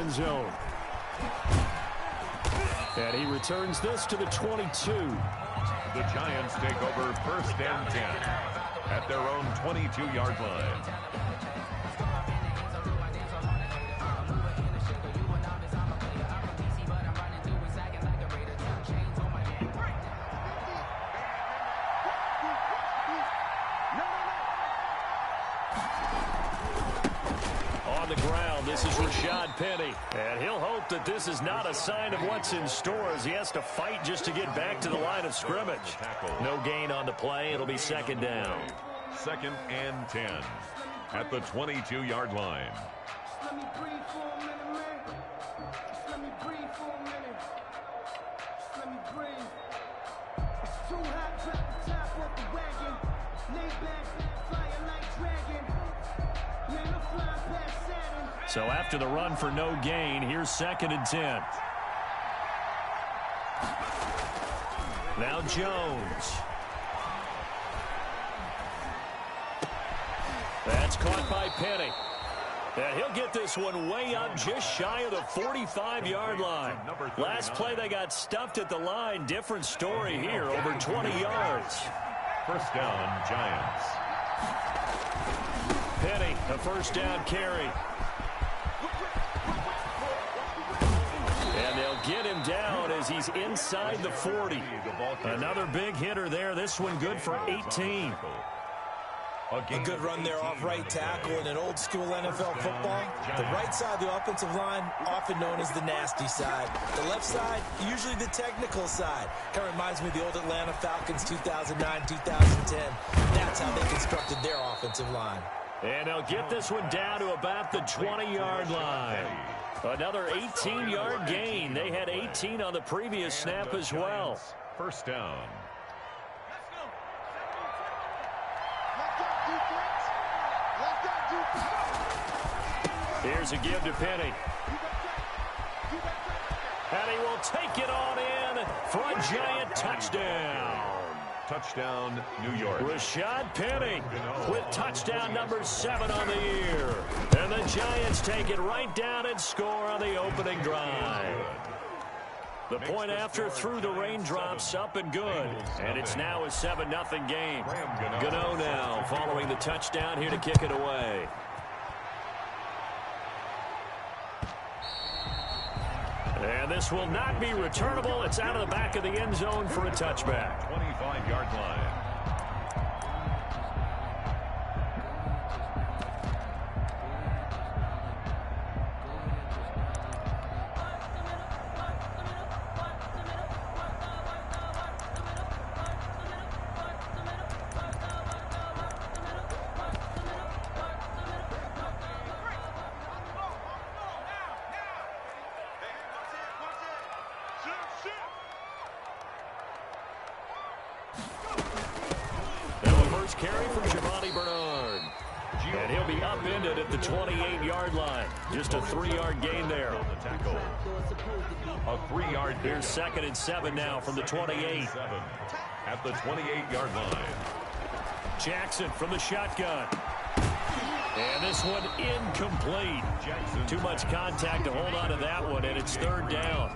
end zone. And he returns this to the 22. The Giants take over 1st and 10 at their own 22-yard line. On the ground, this is Rashad Penny. And he'll hope that this is not a sign of what's in store as he has to fight just to get back to the line of scrimmage. No gain on the play. It'll be 2nd down. 2nd and 10 at the 22-yard line. Let me breathe for a minute, man. Just let me breathe for a minute. Just let me breathe. It's too hot, drop the top off the wagon. Lay back, fire like dragon. Man, I'm flying past Saturn. So after the run for no gain, here's 2nd and 10. Now Jones. That's caught by Penny. And he'll get this one way up just shy of the 45-yard line. Last play they got stuffed at the line. Different story here, over 20 yards. 1st down, Giants. Penny, a 1st down carry. And they'll get him down as he's inside the 40. Another big hitter there. This one good for 18. A good run there off right tackle in an old-school NFL football. The right side of the offensive line, often known as the nasty side. The left side, usually the technical side. Kind of reminds me of the old Atlanta Falcons 2009-2010. That's how they constructed their offensive line. And they'll get this one down to about the 20-yard line. Another 18-yard gain. They had 18 on the previous snap as well. 1st down. Here's a give to Penny. And he will take it on in for a Giant touchdown. Touchdown, New York. Rashad Penny with touchdown number 7 on the year. And the Giants take it right down and score on the opening drive. The point after through the raindrops, up and good. And it's now a 7-0 game. Gano now following the touchdown here to kick it away. And this will not be returnable. It's out of the back of the end zone for a touchback. 25-yard line. Carry from Giovanni Bernard. And he'll be upended at the 28-yard line. Just a 3-yard gain there. A 3-yard gain. Here's 2nd and 7 now from the 28. At the 28-yard line. Jackson from the shotgun. And this one incomplete. Too much contact to hold on to that one, and it's 3rd down.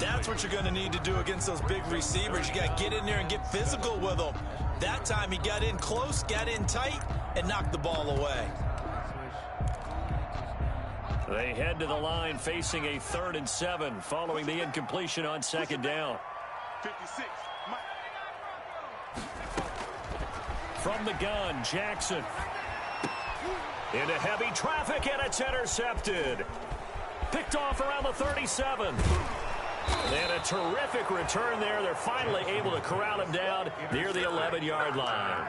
That's what you're going to need to do against those big receivers. You got to get in there and get physical with them. That time he got in close, got in tight, and knocked the ball away. They head to the line facing a 3rd and 7 following the incompletion on 2nd down. 56. From the gun, Jackson. Into heavy traffic, and it's intercepted. Picked off around the 37. And a terrific return there. They're finally able to corral him down near the 11-yard line.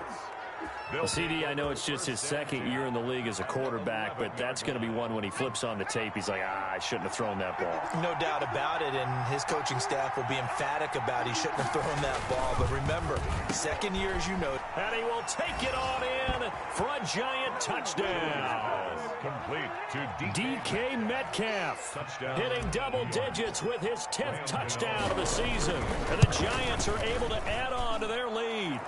Well, CD, I know it's just his 2nd year in the league as a quarterback, but that's going to be one when he flips on the tape. He's like, I shouldn't have thrown that ball. No doubt about it, and his coaching staff will be emphatic about he shouldn't have thrown that ball. But remember, 2nd year, as you know. And he will take it on in for a Giant touchdown. Complete to DK Metcalf. Touchdown. Hitting double digits with his 10th touchdown of the season. And the Giants are able to add on to their lead.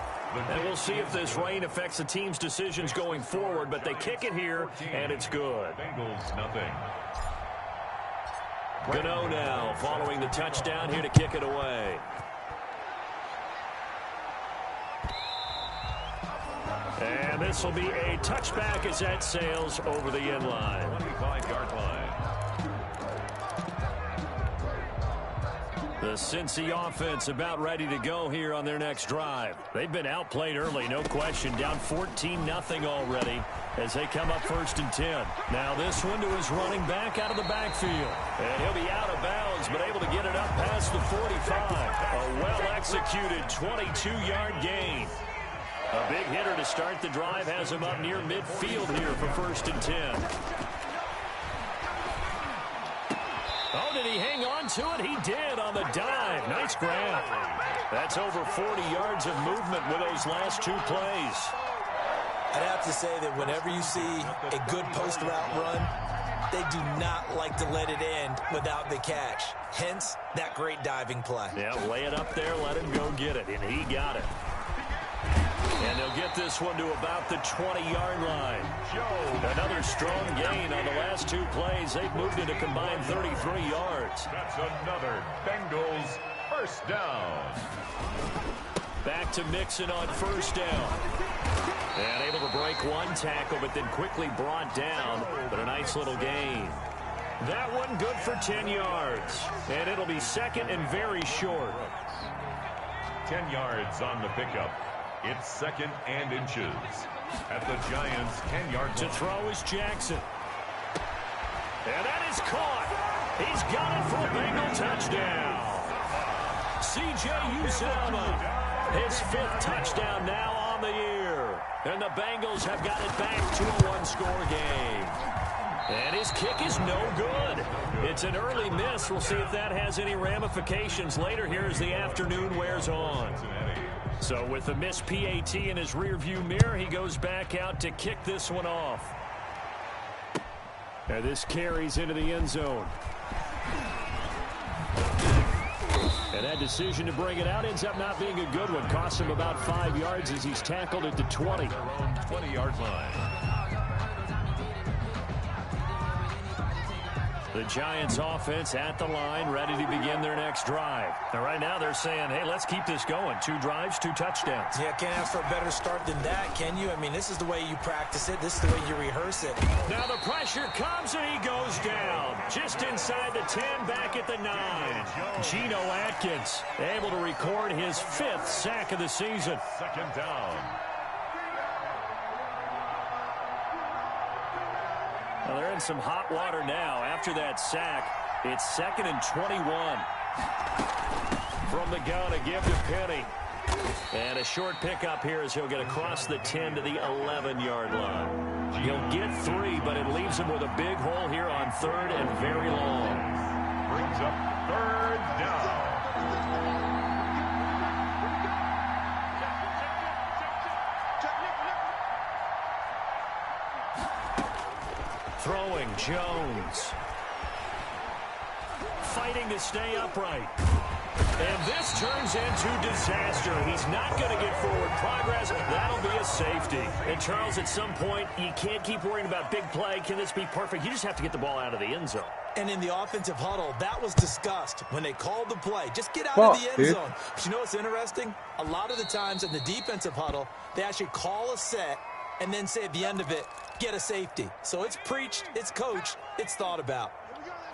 And we'll see if this rain affects the team's decisions going forward, but they kick it here, and it's good. Bengals, nothing. Gano now following the touchdown here to kick it away. And this will be a touchback as that sails over the end line. 25-yard line. The Cincy offense about ready to go here on their next drive. They've been outplayed early, no question. Down 14-0 already as they come up 1st and 10. Now this one to his running back out of the backfield. And he'll be out of bounds, but able to get it up past the 45. A well-executed 22-yard gain. A big hitter to start the drive has him up near midfield here for 1st and 10. Oh, did he hang on to it? He did on the dive. Nice grab. That's over 40 yards of movement with those last 2 plays. I'd have to say that whenever you see a good post route run, they do not like to let it end without the catch. Hence, that great diving play. Yeah, lay it up there, let him go get it, and he got it. And they'll get this one to about the 20-yard line. Another strong gain on the last 2 plays. They've moved it a combined 33 yards. That's another Bengals first down. Back to Mixon on 1st down. And able to break 1 tackle, but then quickly brought down. But a nice little gain. That one good for 10 yards. And it'll be 2nd and very short. 10 yards on the pickup. It's 2nd and inches. At the Giants' 10-yard line. To throw is Jackson. And that is caught. He's got it for a Bengal touchdown. C.J. Uzomah, his 5th touchdown now on the year. And the Bengals have got it back to a 1-score game. And his kick is no good. It's an early miss. We'll see if that has any ramifications later here as the afternoon wears on. So with the missed PAT in his rearview mirror, he goes back out to kick this one off. And this carries into the end zone. And that decision to bring it out ends up not being a good one. Costs him about 5 yards as he's tackled at the 20. 20-yard line. The Giants offense at the line, ready to begin their next drive. And right now they're saying, hey, let's keep this going. 2 drives, 2 touchdowns. Yeah, can't ask for a better start than that, can you? I mean, this is the way you practice it. This is the way you rehearse it. Now the pressure comes and he goes down. Just inside the 10, back at the 9. Geno Atkins able to record his 5th sack of the season. 2nd down. Well, they're in some hot water now. After that sack, it's 2nd and 21. From the gun, a give to Penny. And a short pickup here as he'll get across the 10 to the 11-yard line. He'll get 3, but it leaves him with a big hole here on 3rd and very long. Brings up 3rd down. Throwing Jones. Fighting to stay upright. And this turns into disaster. He's not going to get forward progress. That'll be a safety. And Charles, at some point, you can't keep worrying about big play. Can this be perfect? You just have to get the ball out of the end zone. And in the offensive huddle, that was discussed when they called the play. Just get out of the end zone. But you know what's interesting? A lot of the times in the defensive huddle, they actually call a set and then say at the end of it, get a safety. So it's preached, it's coached, it's thought about.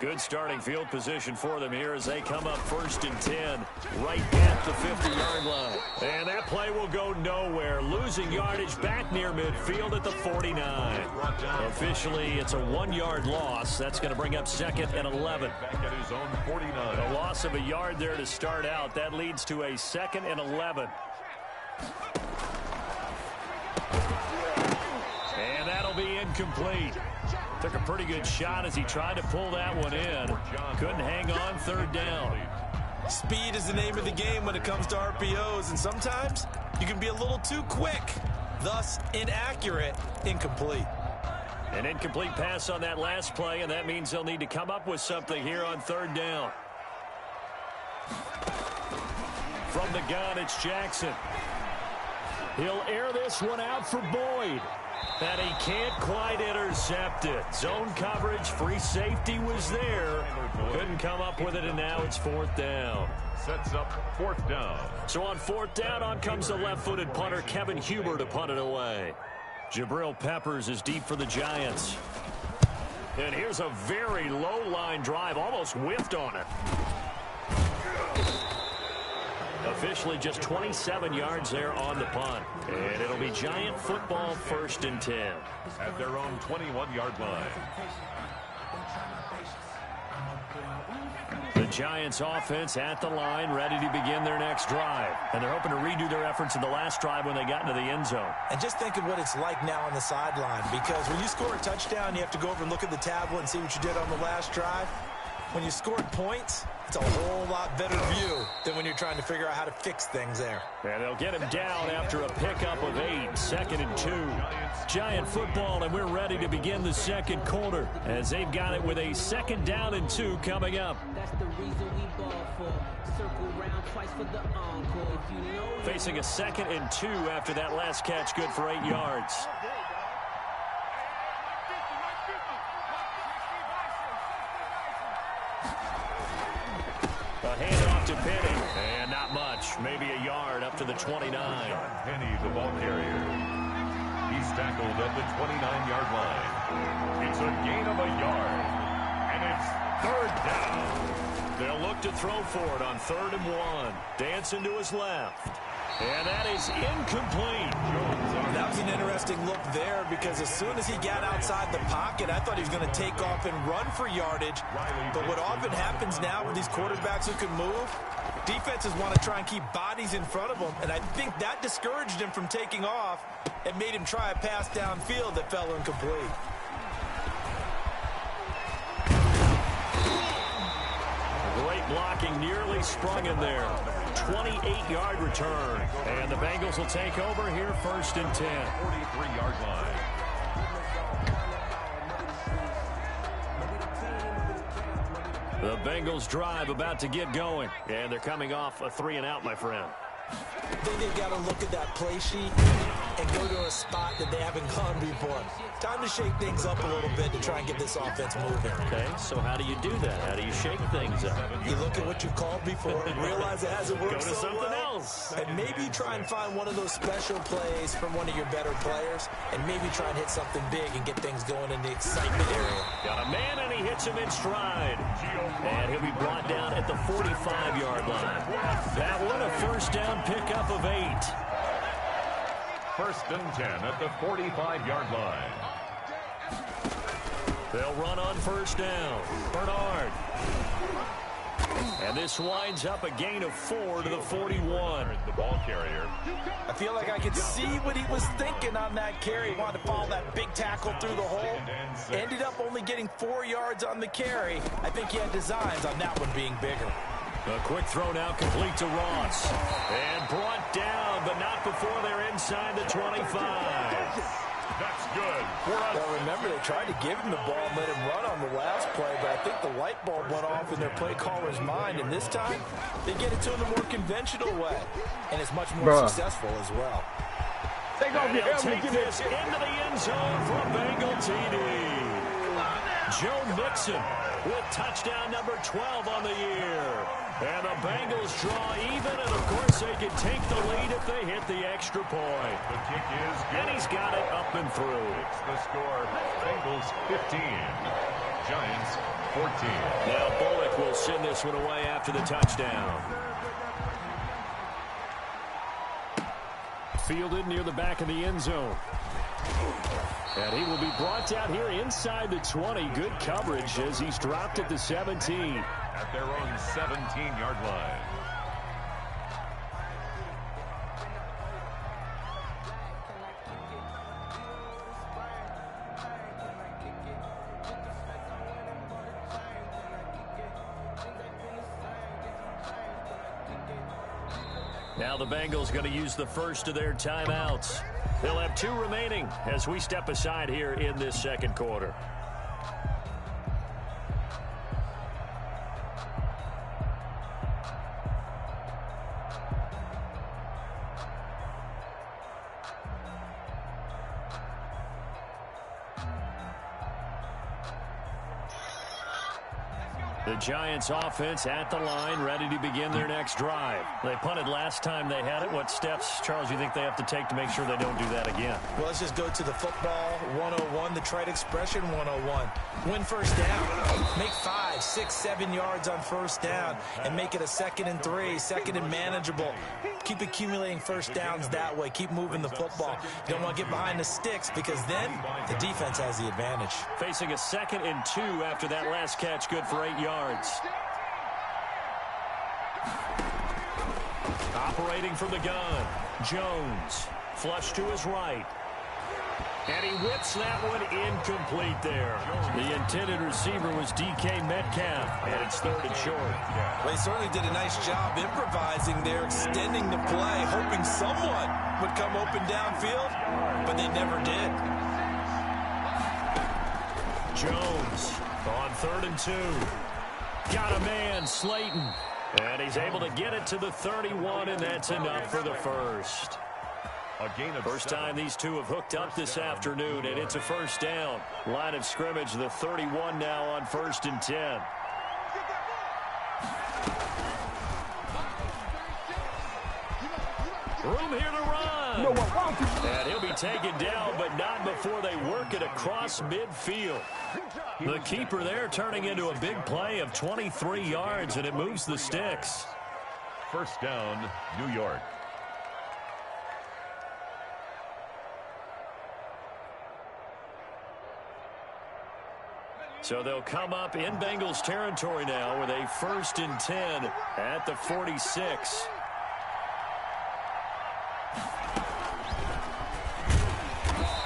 Good starting field position for them here as they come up 1st and 10 right at the 50-yard line. And that play will go nowhere. Losing yardage back near midfield at the 49. Officially, it's a 1-yard loss. That's going to bring up 2nd and 11. Back at his own 49. A loss of a yard there to start out. That leads to a 2nd and 11. And that'll be incomplete. Took a pretty good shot as he tried to pull that one in. Couldn't hang on 3rd down. Speed is the name of the game when it comes to RPOs, and sometimes you can be a little too quick, thus inaccurate, incomplete. An incomplete pass on that last play, and that means they'll need to come up with something here on 3rd down. From the gun, it's Jackson. He'll air this one out for Boyd. And he can't quite intercept it. Zone coverage, free safety was there. Couldn't come up with it, and now it's 4th down. Sets up 4th down. So on 4th down, on comes the left-footed punter, Kevin Huber, to punt it away. Jabril Peppers is deep for the Giants. And here's a very low-line drive, almost whiffed on it. Officially just 27 yards there on the punt. And it'll be Giant football, 1st and 10. At their own 21-yard line. The Giants offense at the line, ready to begin their next drive. And they're hoping to redo their efforts in the last drive when they got into the end zone. And just think of what it's like now on the sideline, because when you score a touchdown, you have to go over and look at the tablet and see what you did on the last drive. When you scored points, it's a whole lot better view than when you're trying to figure out how to fix things there. And they'll get him down after a pickup of 8, 2nd and 2. Giant football, and we're ready to begin the second quarter as they've got it with a 2nd down and 2 coming up. That's the reason we ball for. Circle round twice for the encore. If you know facing a 2nd and 2 after that last catch, good for 8 yards. A handoff to Penny, and not much, maybe a yard up to the 29. Penny, the ball carrier. He's tackled at the 29-yard line. It's a gain of a yard, and it's 3rd down. They'll look to throw for it on 3rd and 1. Dancing to his left. And that is incomplete. That was an interesting look there, because as soon as he got outside the pocket, I thought he was going to take off and run for yardage. But what often happens now with these quarterbacks who can move, defenses want to try and keep bodies in front of them, and I think that discouraged him from taking off and made him try a pass downfield that fell incomplete. Great blocking, nearly sprung in there. 28-yard return. And the Bengals will take over here, 1st and 10. 43-yard line. The Bengals drive about to get going. And they're coming off a 3-and-out, my friend. I think they've got to look at that play sheet and go to a spot that they haven't gone before. Time to shake things up a little bit to try and get this offense moving. Okay, so how do you do that? How do you shake things up? You look at what you've called before and realize it hasn't worked Go to so something well. else. And maybe try and find one of those special plays from one of your better players, and maybe try and hit something big and get things going in the excitement area. Got a man, and he hits him in stride. And he'll be brought down at the 45-yard line. That one, a 1st down pickup of 8. 1st and 10 at the 45-yard line. They'll run on 1st down. Bernard. And this winds up a gain of 4 to the 41. The ball carrier. I feel like I could see what he was thinking on that carry. He wanted to follow that big tackle through the hole. Ended up only getting 4 yards on the carry. I think he had designs on that one being bigger. A quick throw now complete to Ross. And brought down, but not before they're inside the 25. That's good. Well, remember, they tried to give him the ball and let him run on the last play, but I think the light bulb went off in their play caller's mind, and this time they get it to him the more conventional way, and it's much more successful as well. Take off your helmet. Take this into the end zone for a Bengal TD. Joe Mixon with touchdown number 12 on the year. And the Bengals draw even, and of course they can take the lead if they hit the extra point. The kick is good. And he's got it up and through. It's the score. Bengals 15. Giants 14. Now Bullock will send this one away after the touchdown. Fielded near the back of the end zone. And he will be brought down here inside the 20. Good coverage as he's dropped at the 17. At their own 17-yard line. Now the Bengals going to use the first of their timeouts. They'll have 2 remaining as we step aside here in this second quarter. The Giants offense at the line, ready to begin their next drive. They punted last time they had it. What steps, Charles, you think they have to take to make sure they don't do that again? Well, let's just go to the football 101, the trite expression 101. Win first down. Make 5, 6, 7 yards on first down and make it a 2nd and 3, 2nd and manageable. Keep accumulating first downs that way. Keep moving the football. You don't want to get behind the sticks because then the defense has the advantage. Facing a 2nd and 2 after that last catch, good for 8 yards. Operating from the gun, Jones. Flush to his right. And he whips that one incomplete there. The intended receiver was DK Metcalf, and it's 3rd and short. Well, he certainly did a nice job improvising there, extending the play, hoping someone would come open downfield, but they never did. Jones on 3rd and 2. Got a man, Slayton. And he's able to get it to the 31, and that's enough for the first. First time these two have hooked up this afternoon, and it's a first down. Line of scrimmage, the 31 now on 1st and 10. Room here to run. And he'll be taken down, but not before they work it across midfield. The keeper there turning into a big play of 23 yards, and it moves the sticks. First down, New York. So they'll come up in Bengals territory now with a 1st and 10 at the 46.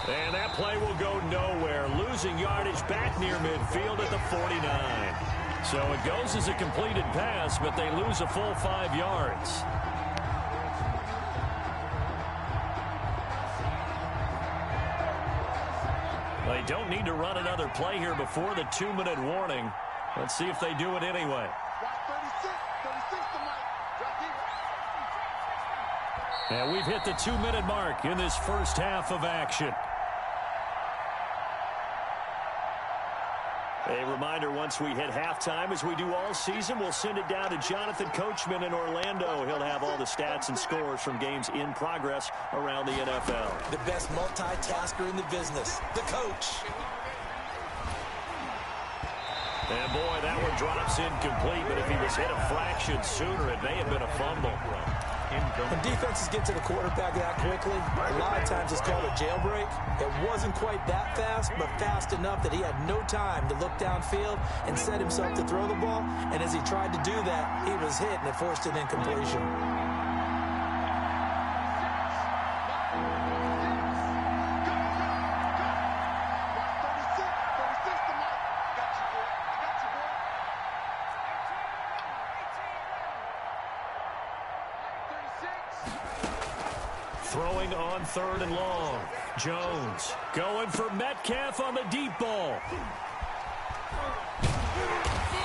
And that play will go nowhere. Losing yardage back near midfield at the 49. So it goes as a completed pass, but they lose a full 5 yards. They don't need to run another play here before the 2-minute warning. Let's see if they do it anyway. And we've hit the 2-minute mark in this first half of action. A reminder, once we hit halftime, as we do all season, we'll send it down to Jonathan Coachman in Orlando. He'll have all the stats and scores from games in progress around the NFL. The best multitasker in the business, the coach. And boy, that one drops incomplete, but if he was hit a fraction sooner, it may have been a fumble. When defenses get to the quarterback that quickly, a lot of times it's called a jailbreak. It wasn't quite that fast, but fast enough that he had no time to look downfield and set himself to throw the ball. And as he tried to do that, he was hit, and it forced an incompletion. Throwing on 3rd and long. Jones going for Metcalf on the deep ball.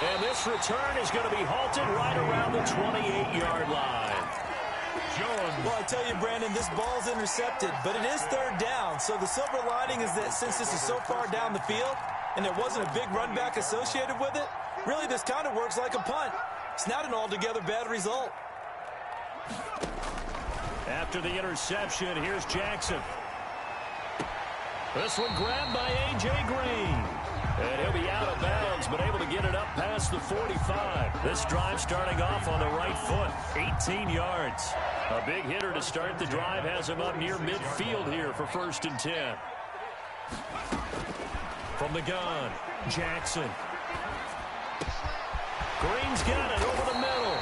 And this return is going to be halted right around the 28-yard line. Jones. Well, I tell you, Brandon, this ball's intercepted, but it is 3rd down. So the silver lining is that since this is so far down the field and there wasn't a big run back associated with it, really this kind of works like a punt. It's not an altogether bad result. After the interception, here's Jackson. This one grabbed by A.J. Green. And he'll be out of bounds, but able to get it up past the 45. This drive starting off on the right foot, 18 yards. A big hitter to start the drive has him up near midfield here for 1st and 10. From the gun, Jackson. Green's got it over the middle.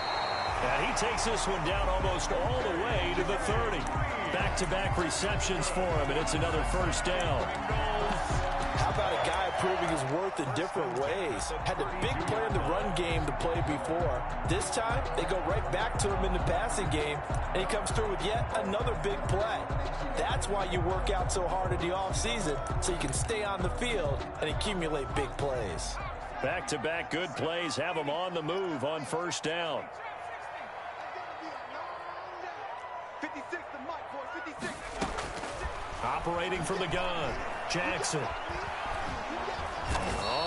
And he takes this one down almost all the way to the 30. Back-to-back receptions for him, and it's another first down. How about a guy proving his worth in different ways? Had the big play in the run game to play before. This time, they go right back to him in the passing game, and he comes through with yet another big play. That's why you work out so hard in the offseason, so you can stay on the field and accumulate big plays. Back-to-back good plays have him on the move on first down. 56, the mic, boy, 56. Operating from the gun, Jackson.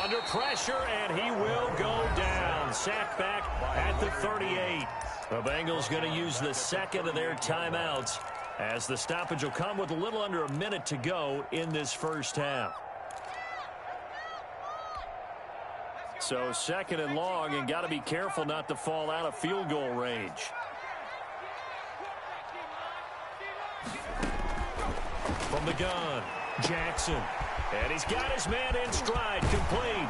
Under pressure, and he will go down. sack back at the 38. The Bengals going to use the second of their timeouts as the stoppage will come with a little under a minute to go in this first half. So second and long, and got to be careful not to fall out of field goal range. From the gun, Jackson. And he's got his man in stride, complete.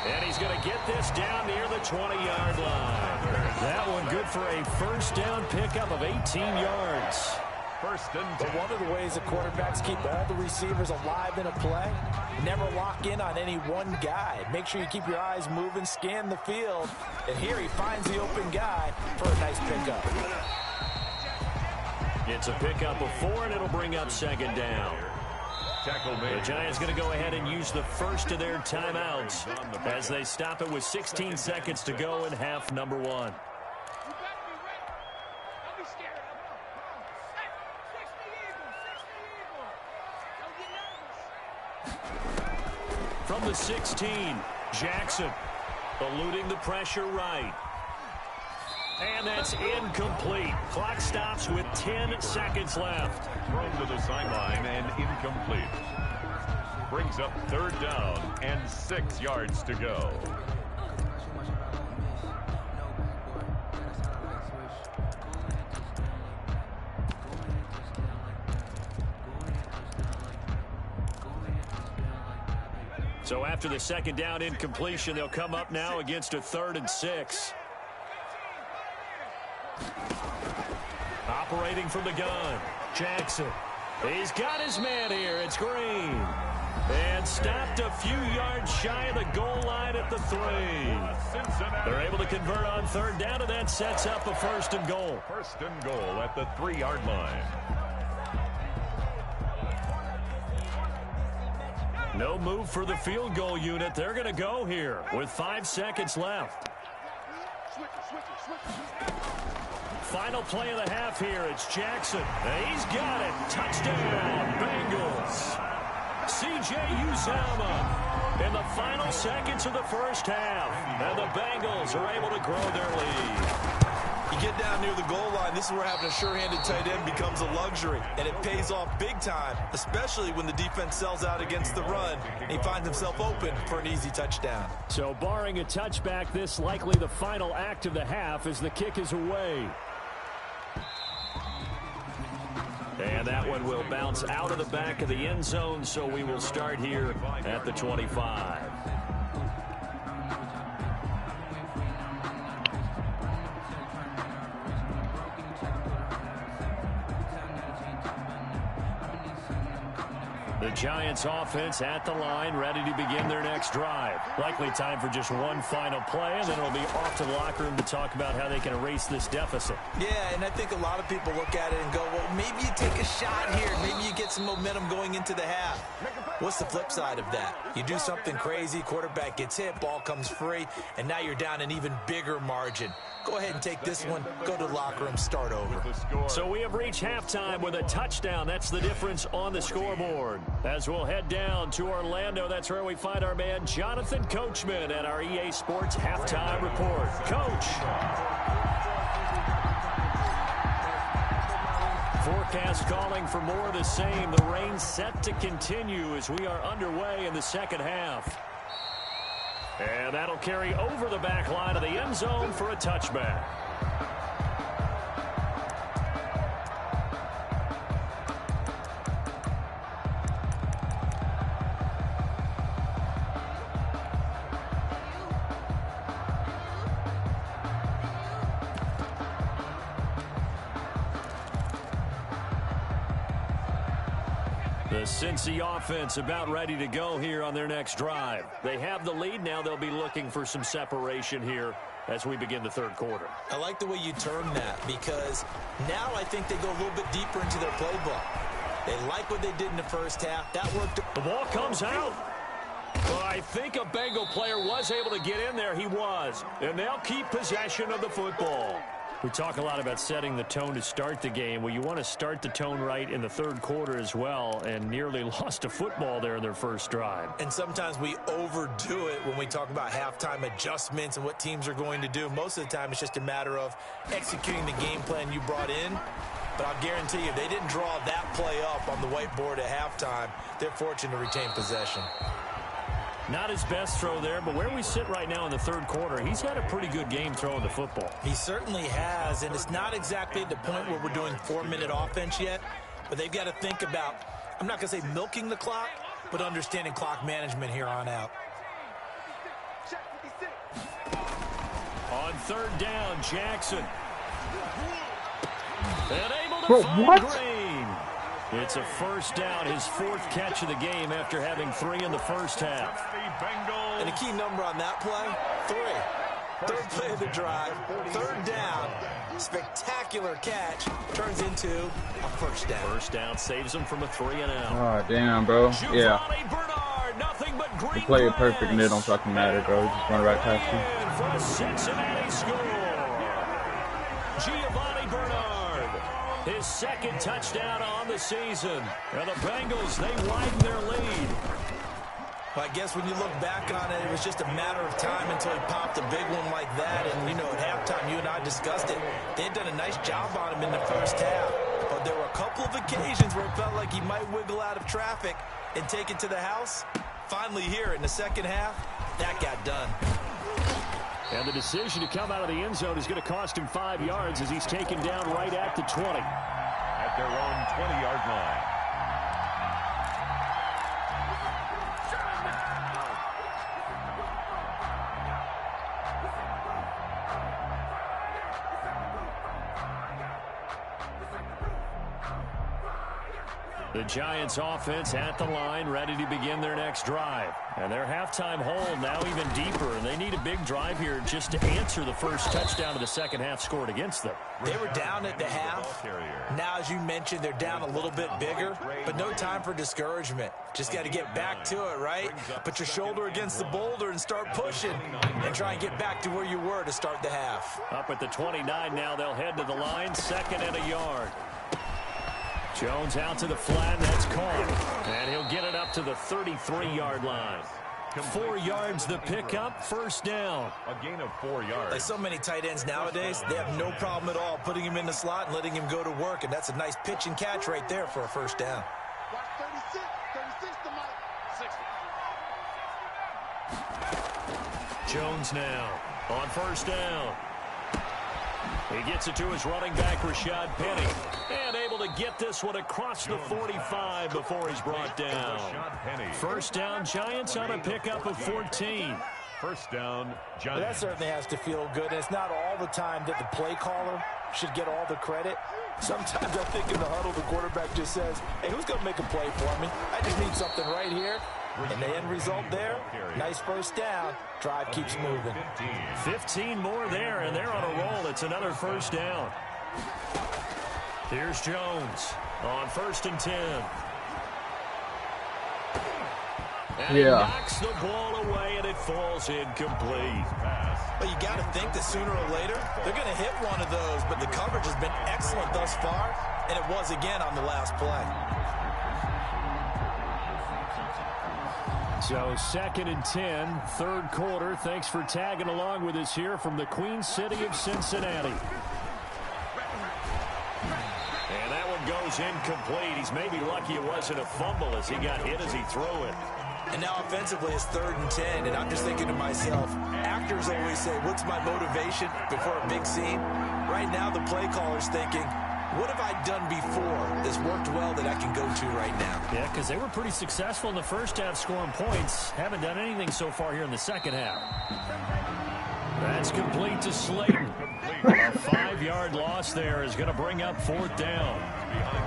And he's going to get this down near the 20-yard line. That one good for a first down pickup of 18 yards. First and 10. But one of the ways the quarterbacks keep all the receivers alive in a play, never lock in on any one guy. Make sure you keep your eyes moving, scan the field. And here he finds the open guy for a nice pickup. It's a pickup of 4, and it'll bring up second down. The Giants going to go ahead and use the first of their timeouts as they stop it with 16 seconds to go in half number 1. From the 16, Jackson eluding the pressure right. And that's incomplete. Clock stops with 10 seconds left. Thrown to the sideline and incomplete. Brings up third down and 6 yards to go. So after the second down incompletion, they'll come up now against a 3rd and 6. Operating from the gun, Jackson. He's got his man here. It's Green. And stopped a few yards shy of the goal line at the 3. They're able to convert on third down, and that sets up a first and goal. First and goal at the 3-yard line. No move for the field goal unit. They're going to go here with 5 seconds left. Final play of the half here. It's Jackson. He's got it. Touchdown, Bengals. C.J. Uzomah in the final seconds of the first half. And the Bengals are able to grow their lead. You get down near the goal line, this is where having a sure-handed tight end becomes a luxury. And it pays off big time, especially when the defense sells out against the run. And he finds himself open for an easy touchdown. So barring a touchback, this likely the final act of the half as the kick is away. And that one will bounce out of the back of the end zone, so we will start here at the 25. The Giants offense at the line, ready to begin their next drive. Likely time for just one final play, and then it'll be off to the locker room to talk about how they can erase this deficit. Yeah, and I think a lot of people look at it and go, well, maybe you take a shot here. Maybe you get some momentum going into the half. What's the flip side of that? You do something crazy, quarterback gets hit, ball comes free, and now you're down an even bigger margin. Go ahead and take this one, go to the locker room, start over. So we have reached halftime with a touchdown. That's the difference on the scoreboard. As we'll head down to Orlando, that's where we find our man Jonathan Coachman at our EA Sports Halftime Report. Coach. Forecast calling for more of the same. The rain set to continue as we are underway in the second half. And that'll carry over the back line of the end zone for a touchback. The Cincy offense about ready to go here on their next drive. They have the lead now. They'll be looking for some separation here as we begin the third quarter. I like the way you term that because now I think they go a little bit deeper into their playbook. They like what they did in the first half. That worked. The ball comes out. Well, I think a Bengal player was able to get in there. He was. And they'll keep possession of the football. We talk a lot about setting the tone to start the game. Well, you want to start the tone right in the third quarter as well, and nearly lost a football there in their first drive. And sometimes we overdo it when we talk about halftime adjustments and what teams are going to do. Most of the time, it's just a matter of executing the game plan you brought in. But I'll guarantee you, if they didn't draw that play up on the whiteboard at halftime, they're fortunate to retain possession. Not his best throw there, but where we sit right now in the third quarter, he's had a pretty good game throwing the football. He certainly has, and it's not exactly at the point where we're doing 4-minute offense yet, but they've got to think about, I'm not going to say milking the clock, but understanding clock management here on out. On third down, Jackson. And able to find Green. It's a first down, his fourth catch of the game after having 3 in the first half. And a key number on that play, 3. Third play of the drive, third down, spectacular catch, turns into a first down. First down saves him from a 3-and-out. Oh, damn, bro. Yeah. Bernard, nothing but green. He played it perfect and it don't fucking matter, bro. He just run right past him. For a Cincinnati score. Giovanni Bernard, his second touchdown on the season. And the Bengals, they widen their lead. Well, I guess when you look back on it, it was just a matter of time until he popped a big one like that. And, you know, at halftime, you and I discussed it. They had done a nice job on him in the first half. But there were a couple of occasions where it felt like he might wiggle out of traffic and take it to the house. Finally here in the second half, that got done. And the decision to come out of the end zone is going to cost him 5 yards as he's taken down right at the 20. At their own 20-yard line. The Giants offense at the line, ready to begin their next drive. And their halftime hold now even deeper, and they need a big drive here just to answer the first touchdown of the second half scored against them. They were down at the half. Now, as you mentioned, they're down a little bit bigger, but no time for discouragement. Just got to get back to it, right? Put your shoulder against the boulder and start pushing and try and get back to where you were to start the half. Up at the 29 now, they'll head to the line, 2nd and a yard. Jones out to the flat, and that's caught. And he'll get it up to the 33-yard line. 4 yards the pickup, first down. A gain of 4 yards. Like so many tight ends nowadays, they have no problem at all putting him in the slot and letting him go to work, and that's a nice pitch and catch right there for a first down. Watch 36 to Mike. 60. Jones now on first down. He gets it to his running back, Rashad Penny. And able to get this one across the 45 before he's brought down. First down, Giants on a pickup of 14. First down, Giants. Well, that certainly has to feel good. And it's not all the time that the play caller should get all the credit. Sometimes I think in the huddle, the quarterback just says, hey, who's going to make a play for me? I just need something right here. And the end result there, nice first down. Drive keeps moving. 15 more there, and they're on a roll. It's another first down. Here's Jones on 1st and 10. And he knocks the ball away, and it falls incomplete. But you got to think that sooner or later, they're going to hit one of those. But the coverage has been excellent thus far, and it was again on the last play. So 2nd and 10, third quarter. Thanks for tagging along with us here from the Queen City of Cincinnati. And that one goes incomplete. He's maybe lucky it wasn't a fumble as he got hit as he threw it. And now offensively it's 3rd and 10, and I'm just thinking to myself, actors always say, what's my motivation before a big scene? Right now the play caller's thinking, what have I done before that's worked well that I can go to right now? Yeah, because they were pretty successful in the first half scoring points. Haven't done anything so far here in the second half. That's complete to Slayton. A 5-yard loss there is going to bring up 4th down.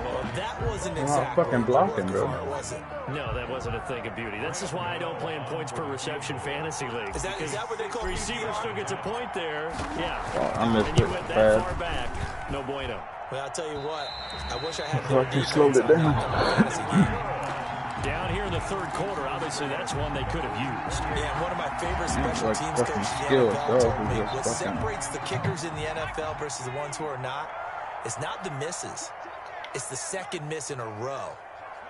Well, that wasn't exactly fucking blocking, bro. Was it? No, that wasn't a thing of beauty. That's just why I don't play in points per reception fantasy leagues. Is that what they call receiver still gets a point there? Yeah. Oh, I missed and you it went that bad. far back. No bueno. Well, I'll tell you what, I wish I had Like you slowed it down. Down here in the third quarter, obviously that's one they could have used. Yeah, and one of my favorite special like teams coaches in the skills, NFL told me just what fucking- separates the kickers in the NFL versus the ones who are not is not the misses. It's the second miss in a row.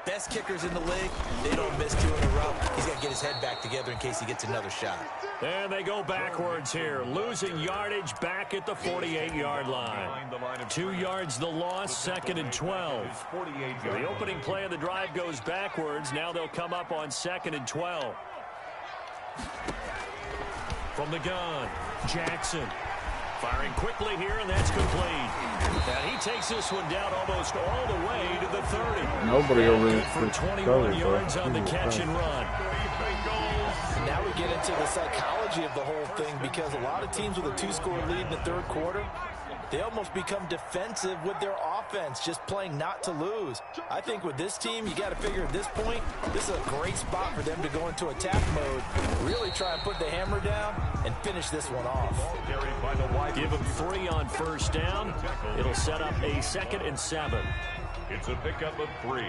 Best kickers in the league, they don't miss 2 in a row. He's got to get his head back together in case he gets another shot. And they go backwards here, losing yardage back at the 48-yard line. 2 yards the loss, 2nd and 12. The opening play of the drive goes backwards. Now they'll come up on 2nd and 12. From the gun, Jackson. Firing quickly here, and that's complete. And he takes this one down almost all the way to the 30. Nobody over Good for 21 yards on the catch and run. Now we get into the psychology of the whole thing because a lot of teams with a 2-score lead in the third quarter, they almost become defensive with their offense, just playing not to lose. I think with this team, you got to figure at this point, this is a great spot for them to go into attack mode, really try and put the hammer down and finish this one off. Give them 3 on first down. It'll set up a 2nd and 7. It's a pickup of 3.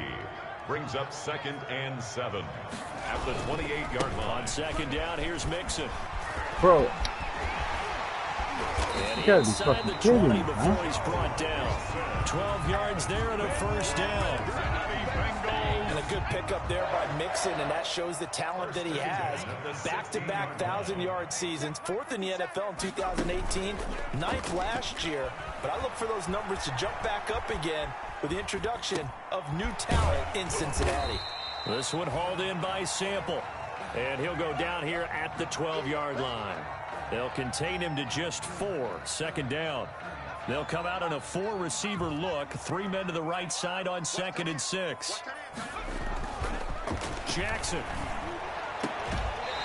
Brings up 2nd and 7 at the 28-yard line. On 2nd down, here's Mixon. Bro, And you gotta be inside fucking the kidding 20 me, before man. he's brought down. 12 yards there and a first down. And a good pickup there by Mixon, and that shows the talent that he has. Back-to-back 1,000-yard seasons, 4th in the NFL in 2018, 9th last year. But I look for those numbers to jump back up again with the introduction of new talent in Cincinnati. This one hauled in by Sample. And he'll go down here at the 12-yard line. They'll contain him to just 4, 2nd down. They'll come out in a 4-receiver look. 3 men to the right side on 2nd and 6. Jackson.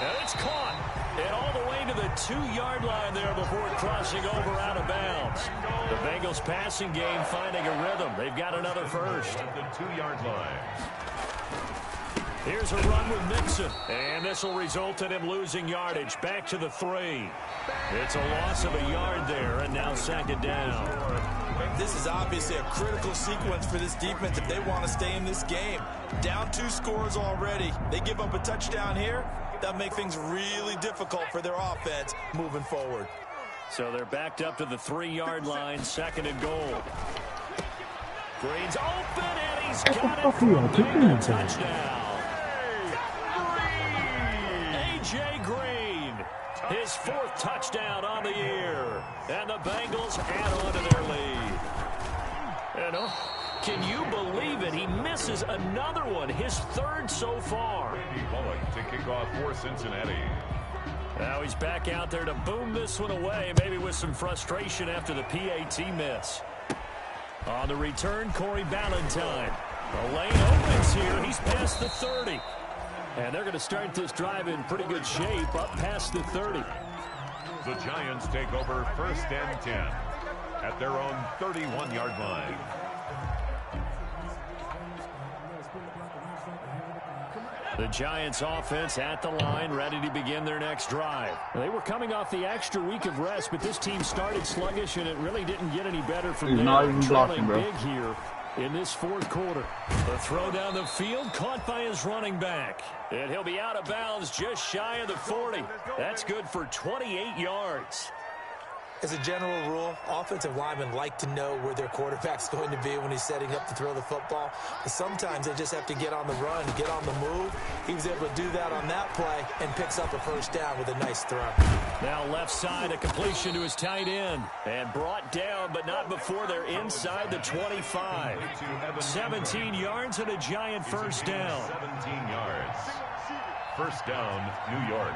And it's caught. And all the way to the 2-yard line there before crossing over out of bounds. The Bengals passing game finding a rhythm. They've got another first. At the 2-yard line. Here's a run with Mixon. And this will result in him losing yardage. Back to the 3. It's a loss of a yard there, and now 2nd down. This is obviously a critical sequence for this defense if they want to stay in this game. Down 2 scores already. They give up a touchdown here. That'll make things really difficult for their offense moving forward. So they're backed up to the 3-yard line, 2nd and goal. Green's open, and he's got it from there. Touchdown. A.J. Green, his 4th touchdown on the year. And the Bengals add on to their lead. And can you believe it? He misses another one, his 3rd so far. Bullock to kick off for Cincinnati. Now he's back out there to boom this one away, maybe with some frustration after the PAT miss. On the return, Corey Ballantyne. The lane opens here. He's past the 30. And they're going to start this drive in pretty good shape, up past the 30. The Giants take over 1st and 10 at their own 31-yard line. The Giants offense at the line, ready to begin their next drive. They were coming off the extra week of rest, but this team started sluggish, and it really didn't get any better from there. Not even blocking, bro. Big here in this 4th quarter. The throw down the field, caught by his running back. And he'll be out of bounds just shy of the 40. That's good for 28 yards. As a general rule, offensive linemen like to know where their quarterback's going to be when he's setting up to throw the football. But sometimes they just have to get on the run, get on the move. He was able to do that on that play and picks up a first down with a nice throw. Now left side, a completion to his tight end. And brought down, but not before they're inside the 25. 17 yards and a Giant first down. 17 yards. First down, New York.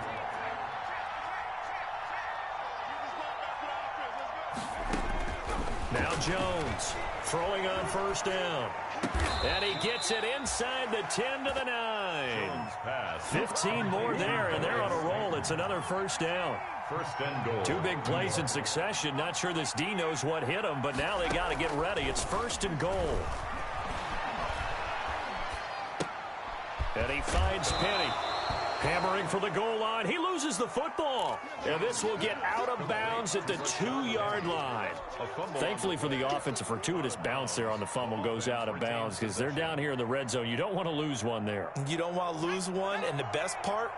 Now Jones throwing on first down. And he gets it inside the 10 to the 9. 15 more there, and they're on a roll. It's another first down. First and goal. 2 big plays in succession. Not sure this D knows what hit him, but now they got to get ready. It's 1st and goal. And he finds Penny. Hammering for the goal line. He loses the football. And this will get out of bounds at the 2-yard line. Thankfully for the offense, a fortuitous bounce there on the fumble goes out of bounds because they're down here in the red zone. You don't want to lose one there. You don't want to lose one, and the best part,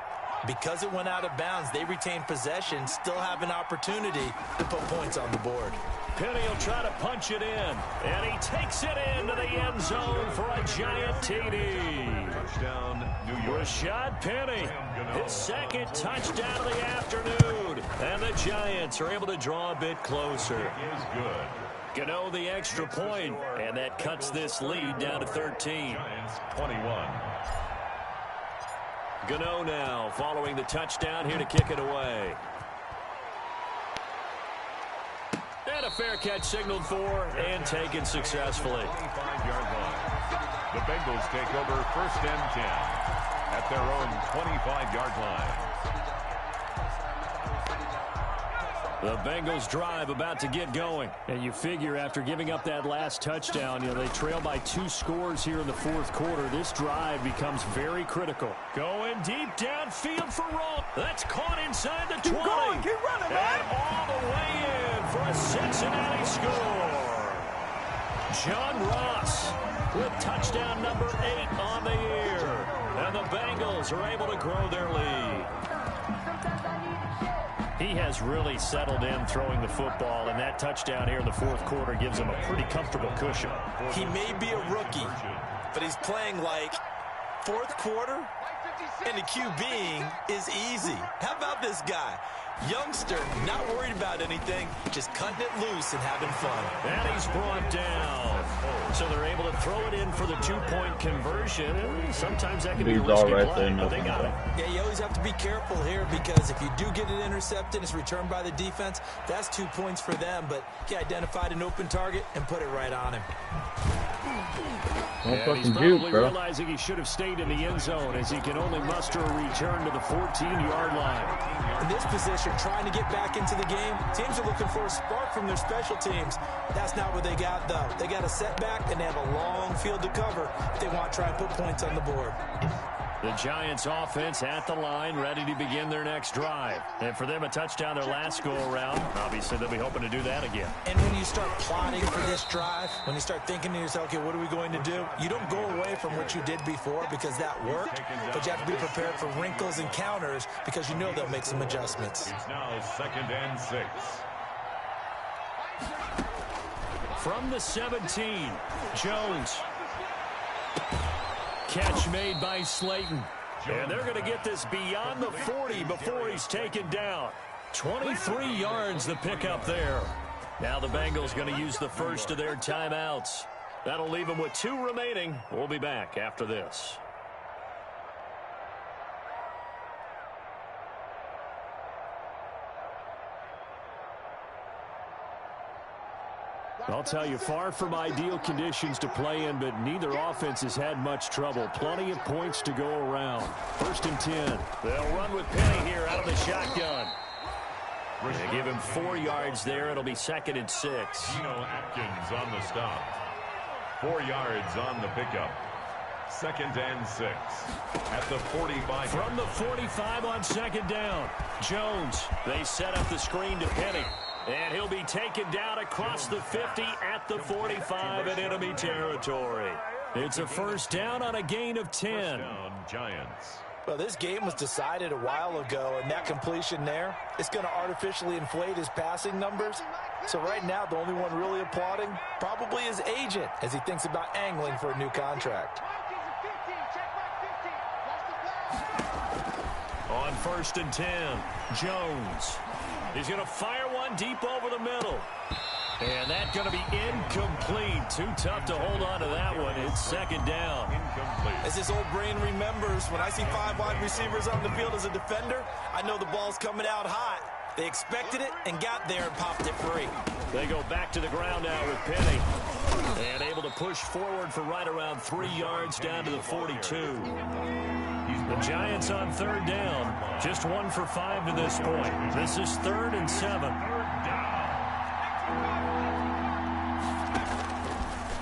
because it went out of bounds, they retain possession, still have an opportunity to put points on the board. Penny will try to punch it in, and he takes it into the end zone for a giant TD. Touchdown, New York. Rashad Penny, his second touchdown of the afternoon. And the Giants are able to draw a bit closer. Is good. Gano the extra point, and that cuts this lead down to 13. Giants 21. Gano now following the touchdown here to kick it away. And a fair catch signaled for and taken successfully. 25-yard line. The Bengals take over 1st and 10 at their own 25-yard line. The Bengals drive about to get going. And you figure after giving up that last touchdown, they trail by 2 scores here in the 4th quarter. This drive becomes very critical. Going deep downfield for Roll. That's caught inside the 20. Keep going, keep running, man. And all the way in for a Cincinnati score. John Ross with touchdown number 8 on the year. And the Bengals are able to grow their lead. He has really settled in throwing the football, and that touchdown here in the 4th quarter gives him a pretty comfortable cushion. He may be a rookie, but he's playing like 4th quarter, and the QBing is easy. How about this guy? Youngster, not worried about anything, just cutting it loose and having fun. And he's brought down. So they're able to throw it in for the 2-point conversion. And sometimes that can be a risky play, but they got it. Yeah, you always have to be careful here because if you do get it intercepted, it's returned by the defense, that's 2 points for them. But he identified an open target and put it right on him. And he's probably realizing he should have stayed in the end zone as he can only muster a return to the 14-yard line. In this position, trying to get back into the game, teams are looking for a spark from their special teams. That's not what they got, though. They got a setback, and they have a long field to cover if they want to try and put points on the board. The Giants offense at the line, ready to begin their next drive. And for them, a touchdown their last go-around. Obviously, they'll be hoping to do that again. And when you start plotting for this drive, when you start thinking to yourself, okay, what are we going to do? You don't go away from what you did before because that worked, but you have to be prepared for wrinkles and counters because you know they'll make some adjustments. It's now 2nd and 6. From the 17, Jones. Catch made by Slayton. And they're going to get this beyond the 40 before he's taken down. 23 yards the pickup there. Now the Bengals going to use the first of their timeouts. That'll leave them with 2 remaining. We'll be back after this. I'll tell you, far from ideal conditions to play in, but neither offense has had much trouble. Plenty of points to go around. 1st and 10. They'll run with Penny here out of the shotgun. They give him 4 yards there. It'll be 2nd and 6. Atkins on the stop. 4 yards on the pickup. 2nd and 6 at the 45. From the 45 on 2nd down. Jones, they set up the screen to Penny. And he'll be taken down across the 50 at the 45 in enemy territory. It's a 1st down on a gain of 10. Down, Giants. Well, this game was decided a while ago, and that completion there is going to artificially inflate his passing numbers. So right now, the only one really applauding probably his agent as he thinks about angling for a new contract. On 1st and 10, Jones. He's going to fire one deep over the middle. And that's going to be incomplete. Too tough to hold on to that one. It's 2nd down. Incomplete. As his old brain remembers, when I see 5 wide receivers on the field as a defender, I know the ball's coming out hot. They expected it and got there and popped it free. They go back to the ground now with Penny. And able to push forward for right around 3 yards down to the 42. The Giants on 3rd down. Just 1 for 5 to this point. This is 3rd and 7.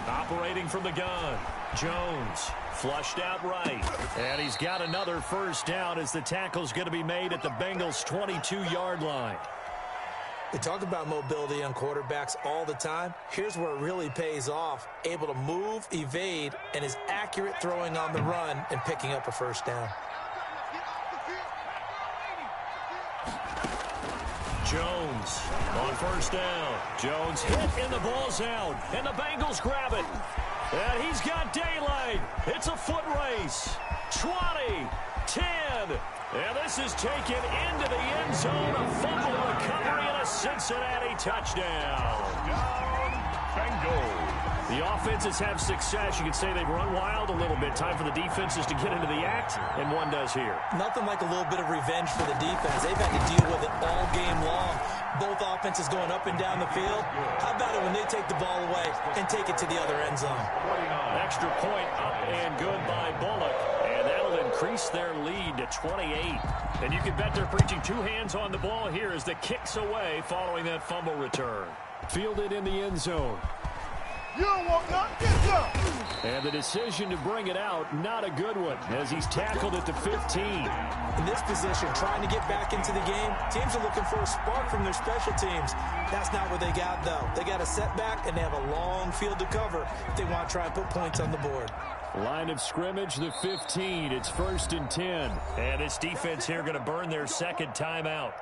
Operating from the gun. Jones flushed out right. And he's got another first down as the tackle's going to be made at the Bengals' 22-yard line. They talk about mobility on quarterbacks all the time. Here's where it really pays off. Able to move, evade, and is accurate throwing on the run and picking up a first down. Jones on first down. Jones hit and the ball's out. And the Bengals grab it. And he's got daylight. It's a foot race. 20, 10. And this is taken into the end zone. A fumble recovery and a Cincinnati touchdown. Bengals. The offenses have success. You could say they've run wild a little bit. Time for the defenses to get into the act, and one does here. Nothing like a little bit of revenge for the defense. They've had to deal with it all game long. Both offenses going up and down the field. How about it when they take the ball away and take it to the other end zone? Extra point up and good by Bullock. And that'll increase their lead to 28. And you can bet they're preaching two hands on the ball here as the kick's away following that fumble return. Fielded in the end zone. You don't want none, get some. And the decision to bring it out, not a good one, as he's tackled at the 15. In this position, trying to get back into the game, teams are looking for a spark from their special teams. That's not what they got, though. They got a setback, and they have a long field to cover if they want to try and put points on the board. Line of scrimmage, the 15. It's 1st and 10. And this defense here going to burn their second timeout.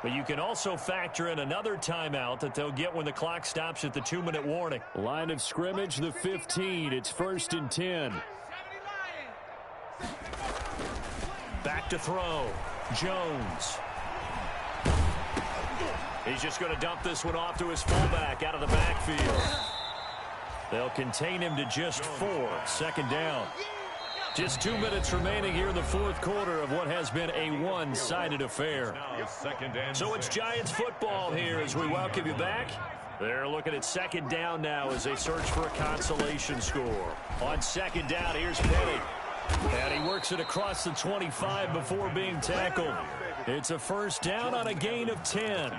But you can also factor in another timeout that they'll get when the clock stops at the 2-minute warning. Line of scrimmage, the 15. It's 1st and 10. Back to throw. Jones. He's just going to dump this one off to his fullback out of the backfield. They'll contain him to just 4. 2nd down. Just 2 minutes remaining here in the fourth quarter of what has been a one-sided affair. So it's Giants football here as we welcome you back. They're looking at 2nd down now as they search for a consolation score. On 2nd down, here's Penny. And he works it across the 25 before being tackled. It's a first down on a gain of 10.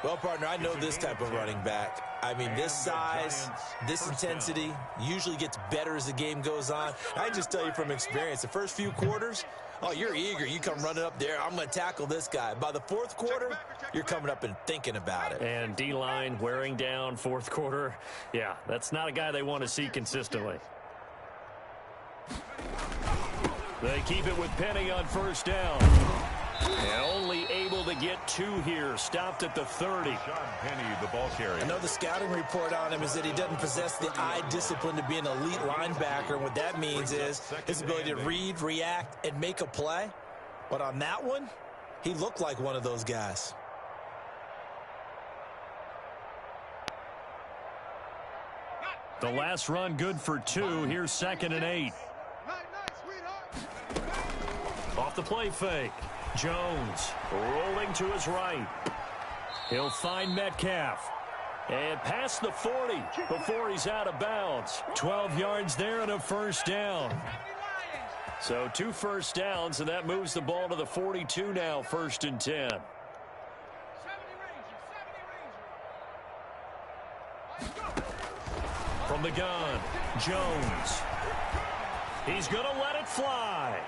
Well, partner, I know this type of running back. I mean, this size, this intensity usually gets better as the game goes on. I just tell you from experience, the first few quarters, oh, you're eager. You come running up there. I'm going to tackle this guy. By the fourth quarter, you're coming up and thinking about it. And D-line wearing down fourth quarter. Yeah, that's not a guy they want to see consistently. They keep it with Penny on first down. And only able to get 2 here. Stopped at the 30. Penny, the ball carrier. I know the scouting report on him is that he doesn't possess the eye discipline to be an elite linebacker. What that means is his ability to read, react, and make a play. But on that one, he looked like one of those guys. The last run good for 2. Here's 2nd and 8. Off the play fake. Jones rolling to his right. He'll find Metcalf. And past the 40 before he's out of bounds. 12 yards there and a first down. So 2 first downs, and that moves the ball to the 42 now, 1st and 10. From the gun, Jones. He's going to let it fly.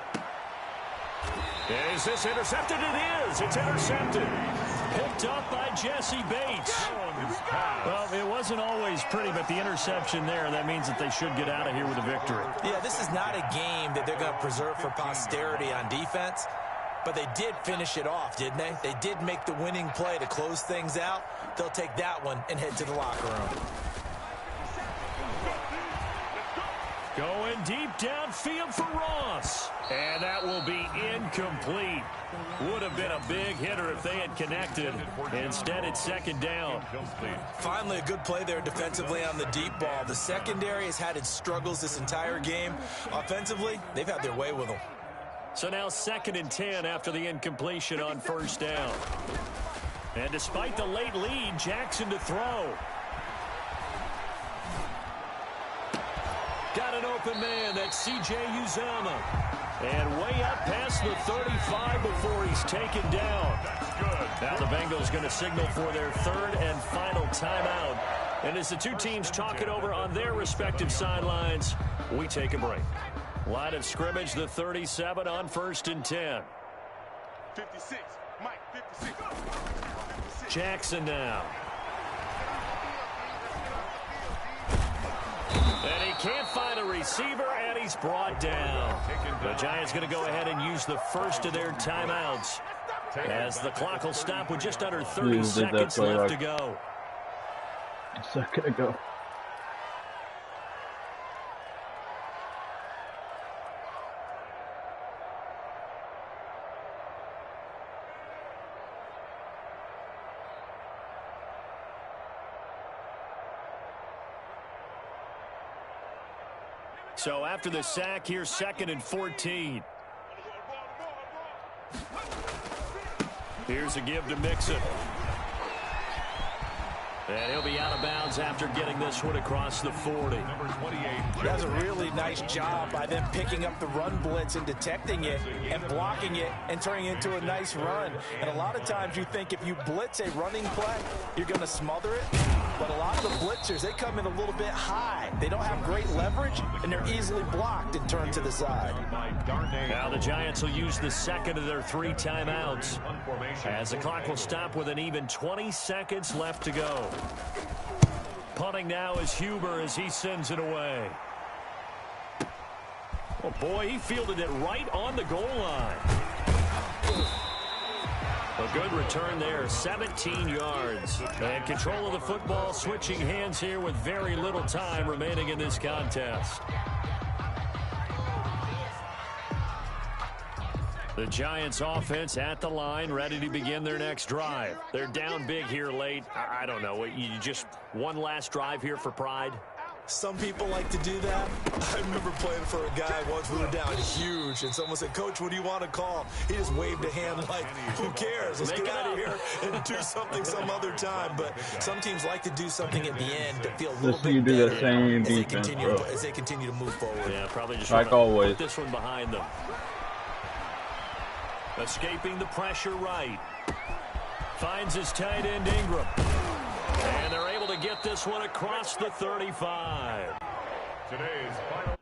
Is this intercepted? It is. It's intercepted. Picked up by Jesse Bates. Well, it wasn't always pretty, but the interception there, that means that they should get out of here with a victory. Yeah, this is not a game that they're going to preserve for posterity on defense, but they did finish it off, didn't they? They did make the winning play to close things out. They'll take that one and head to the locker room. Going deep downfield for Ross. And that will be incomplete. Would have been a big hitter if they had connected. Instead, it's 2nd down. Finally, a good play there defensively on the deep ball. The secondary has had its struggles this entire game. Offensively, they've had their way with them. So now 2nd and 10 after the incompletion on first down. And despite the late lead, Jackson to throw. Got an open man. That's C.J. Uzama. And way up past the 35 before he's taken down. Now the Bengals going to signal for their 3rd and final timeout And as the two teams talk it over on their respective sidelines, we take a break. Line of scrimmage, the 37 on 1st and 10. 56. Mike, 56. Jackson now. And he can't find a receiver, and he's brought down. The Giants going to go ahead and use the first of their timeouts, as the clock will stop with just under 30 seconds left to go. A second ago. So after the sack, here's 2nd and 14. Here's a give to Mixon. And he'll be out of bounds after getting this one across the 40. Number 28. That's a really nice job by them picking up the run blitz and detecting it and blocking it and turning it into a nice run. And a lot of times you think if you blitz a running play, you're going to smother it. But a lot of the blitzers, they come in a little bit high. They don't have great leverage, and they're easily blocked and turned to the side. Now the Giants will use the second of their 3 timeouts, as the clock will stop with an even 20 seconds left to go. Punting now is Huber as he sends it away. Oh boy, he fielded it right on the goal line. A good return there, 17 yards. And control of the football, switching hands here with very little time remaining in this contest. The Giants offense at the line, ready to begin their next drive. They're down big here late. I don't know. You just one last drive here for pride? Some people like to do that. I remember playing for a guy once. We were down huge, and someone said, "Coach, what do you want to call?" He just waved a hand like, who cares? Let's get out of here and do something some other time. But some teams like to do something at the end to feel a little bit do better the same as defense, they continue to move forward. Yeah, probably just like always. Put this one behind them. Escaping the pressure right. Finds his tight end Ingram. And they're able to get this one across the 35. Today's final